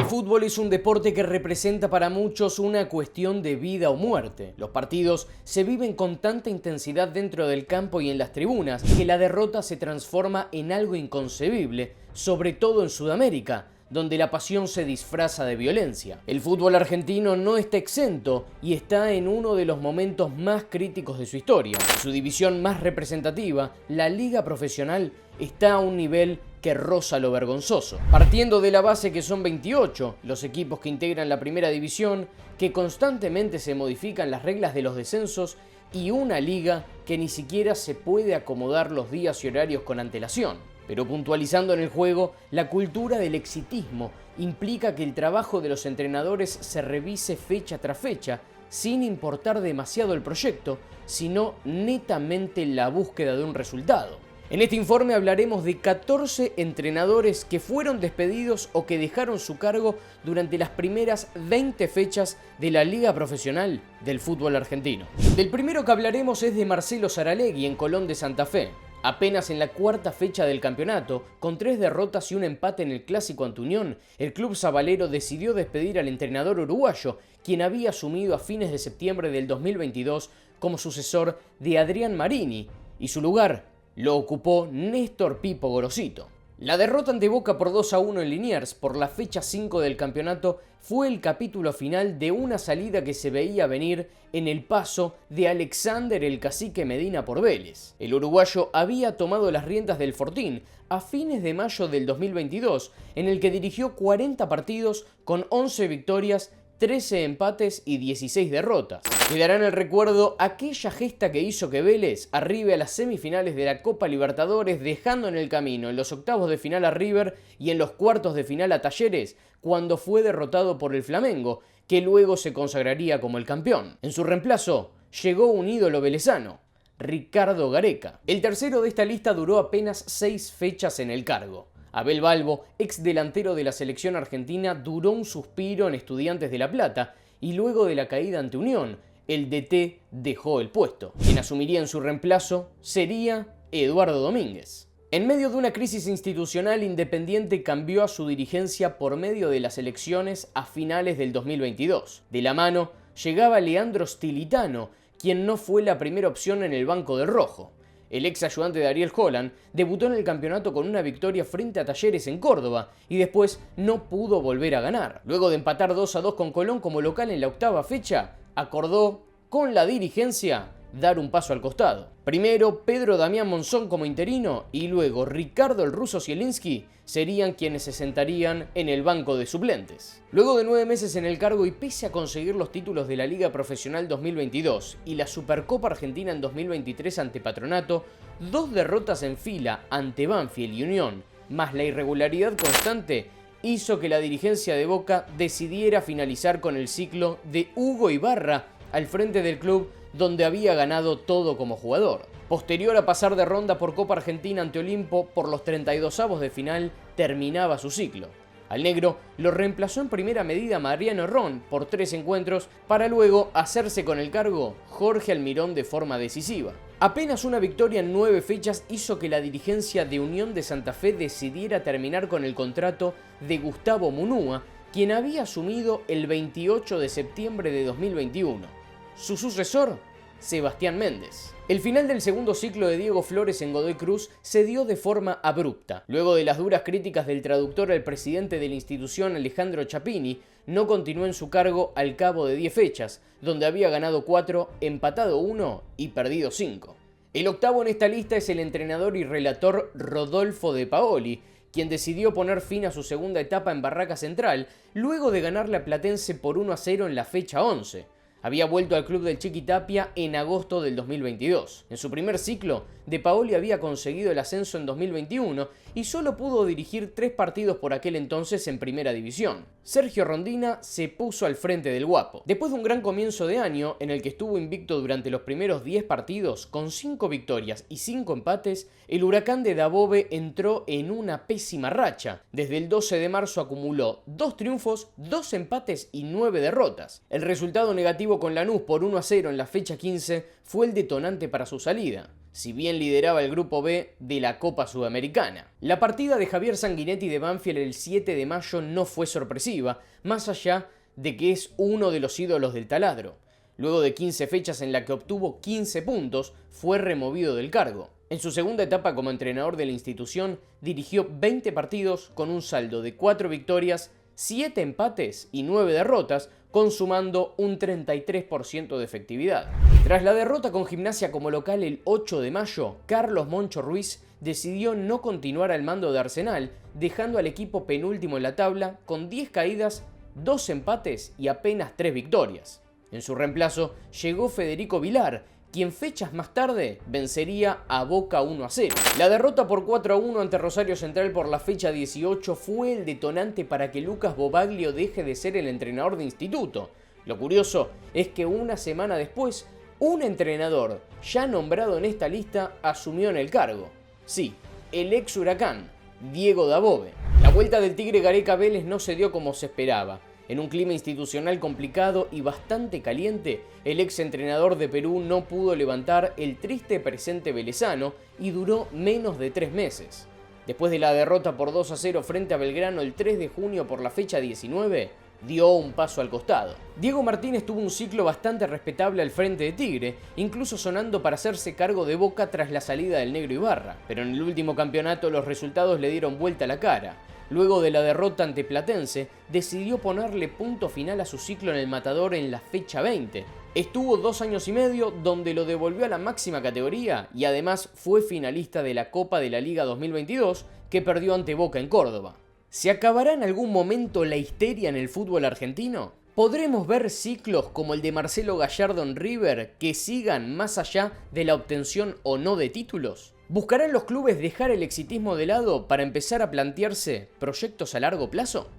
El fútbol es un deporte que representa para muchos una cuestión de vida o muerte. Los partidos se viven con tanta intensidad dentro del campo y en las tribunas que la derrota se transforma en algo inconcebible, sobre todo en Sudamérica, donde la pasión se disfraza de violencia. El fútbol argentino no está exento y está en uno de los momentos más críticos de su historia. Su división más representativa, la Liga Profesional, está a un nivel que roza lo vergonzoso. Partiendo de la base que son 28 los equipos que integran la primera división, que constantemente se modifican las reglas de los descensos y una liga que ni siquiera se puede acomodar los días y horarios con antelación. Pero puntualizando en el juego, la cultura del exitismo implica que el trabajo de los entrenadores se revise fecha tras fecha, sin importar demasiado el proyecto, sino netamente la búsqueda de un resultado. En este informe hablaremos de 14 entrenadores que fueron despedidos o que dejaron su cargo durante las primeras 20 fechas de la Liga Profesional del fútbol argentino. Del primero que hablaremos es de Marcelo Saralegui en Colón de Santa Fe. Apenas en la cuarta fecha del campeonato, con 3 derrotas y un empate en el Clásico ante Unión, el club sabalero decidió despedir al entrenador uruguayo, quien había asumido a fines de septiembre del 2022 como sucesor de Adrián Marini, y su lugar lo ocupó Néstor Pipo Gorosito. La derrota ante Boca por 2-1 en Liniers por la fecha 5 del campeonato fue el capítulo final de una salida que se veía venir en el paso de Alexander el Cacique Medina por Vélez. El uruguayo había tomado las riendas del Fortín a fines de mayo del 2022, en el que dirigió 40 partidos con 11 victorias, 13 empates y 16 derrotas. Quedará en el recuerdo aquella gesta que hizo que Vélez arribe a las semifinales de la Copa Libertadores, dejando en el camino en los octavos de final a River y en los cuartos de final a Talleres, cuando fue derrotado por el Flamengo, que luego se consagraría como el campeón. En su reemplazo llegó un ídolo velezano, Ricardo Gareca. El tercero de esta lista duró apenas 6 fechas en el cargo. Abel Balbo, ex delantero de la selección argentina, duró un suspiro en Estudiantes de La Plata y luego de la caída ante Unión, el DT dejó el puesto. Quien asumiría en su reemplazo sería Eduardo Domínguez. En medio de una crisis institucional, Independiente cambió a su dirigencia por medio de las elecciones a finales del 2022. De la mano llegaba Leandro Stilitano, quien no fue la primera opción en el banco del rojo. El ex ayudante de Ariel Holland debutó en el campeonato con una victoria frente a Talleres en Córdoba y después no pudo volver a ganar. Luego de empatar 2-2 con Colón como local en la octava fecha, acordó con la dirigencia dar un paso al costado. Primero Pedro Damián Monzón como interino y luego Ricardo el Ruso Zielinski serían quienes se sentarían en el banco de suplentes. Luego de 9 meses en el cargo y pese a conseguir los títulos de la Liga Profesional 2022 y la Supercopa Argentina en 2023 ante Patronato, 2 derrotas en fila ante Banfield y Unión, más la irregularidad constante, hizo que la dirigencia de Boca decidiera finalizar con el ciclo de Hugo Ibarra al frente del club, donde había ganado todo como jugador. Posterior a pasar de ronda por Copa Argentina ante Olimpo por los 32avos de final, terminaba su ciclo. Al negro lo reemplazó en primera medida Mariano Ron por 3 encuentros, para luego hacerse con el cargo Jorge Almirón de forma decisiva. Apenas una victoria en 9 fechas hizo que la dirigencia de Unión de Santa Fe decidiera terminar con el contrato de Gustavo Munúa, quien había asumido el 28 de septiembre de 2021. Su sucesor, Sebastián Méndez. El final del segundo ciclo de Diego Flores en Godoy Cruz se dio de forma abrupta. Luego de las duras críticas del traductor al presidente de la institución, Alejandro Chapini, no continuó en su cargo al cabo de 10 fechas, donde había ganado 4, empatado 1 y perdido 5. El octavo en esta lista es el entrenador y relator Rodolfo De Paoli, quien decidió poner fin a su segunda etapa en Barraca Central, luego de ganarle a Platense por 1-0 en la fecha 11. Había vuelto al club del Chiqui Tapia en agosto del 2022. En su primer ciclo, De Paoli había conseguido el ascenso en 2021 y solo pudo dirigir 3 partidos por aquel entonces en primera división. Sergio Rondina se puso al frente del Guapo. Después de un gran comienzo de año, en el que estuvo invicto durante los primeros 10 partidos, con 5 victorias y 5 empates, el Huracán de Dabove entró en una pésima racha. Desde el 12 de marzo acumuló 2 triunfos, 2 empates y 9 derrotas. El resultado negativo con Lanús por 1-0 en la fecha 15 fue el detonante para su salida. si bien lideraba el grupo B de la Copa Sudamericana. La partida de Javier Sanguinetti de Banfield el 7 de mayo no fue sorpresiva, más allá de que es uno de los ídolos del taladro. Luego de 15 fechas en la que obtuvo 15 puntos, fue removido del cargo. En su segunda etapa como entrenador de la institución, dirigió 20 partidos con un saldo de 4 victorias, 7 empates y 9 derrotas, consumando un 33% de efectividad. Tras la derrota con Gimnasia como local el 8 de mayo, Carlos Moncho Ruiz decidió no continuar al mando de Arsenal, dejando al equipo penúltimo en la tabla con 10 caídas, 2 empates y apenas 3 victorias. En su reemplazo llegó Federico Vilar, quien fechas más tarde vencería a Boca 1-0. La derrota por 4-1 ante Rosario Central por la fecha 18 fue el detonante para que Lucas Bobaglio deje de ser el entrenador de instituto. Lo curioso es que una semana después, un entrenador ya nombrado en esta lista asumió en el cargo. Sí, el ex Huracán, Diego Dabove. La vuelta del Tigre Gareca Vélez no se dio como se esperaba. En un clima institucional complicado y bastante caliente, el ex entrenador de Perú no pudo levantar el triste presente velezano y duró menos de 3 meses. Después de la derrota por 2-0 frente a Belgrano el 3 de junio por la fecha 19, dio un paso al costado. Diego Martínez tuvo un ciclo bastante respetable al frente de Tigre, incluso sonando para hacerse cargo de Boca tras la salida del Negro Ibarra, pero en el último campeonato los resultados le dieron vuelta a la cara. Luego de la derrota ante Platense, decidió ponerle punto final a su ciclo en el Matador en la fecha 20. Estuvo 2 años y medio donde lo devolvió a la máxima categoría y además fue finalista de la Copa de la Liga 2022 que perdió ante Boca en Córdoba. ¿Se acabará en algún momento la histeria en el fútbol argentino? ¿Podremos ver ciclos como el de Marcelo Gallardo en River que sigan más allá de la obtención o no de títulos? ¿Buscarán los clubes dejar el exitismo de lado para empezar a plantearse proyectos a largo plazo?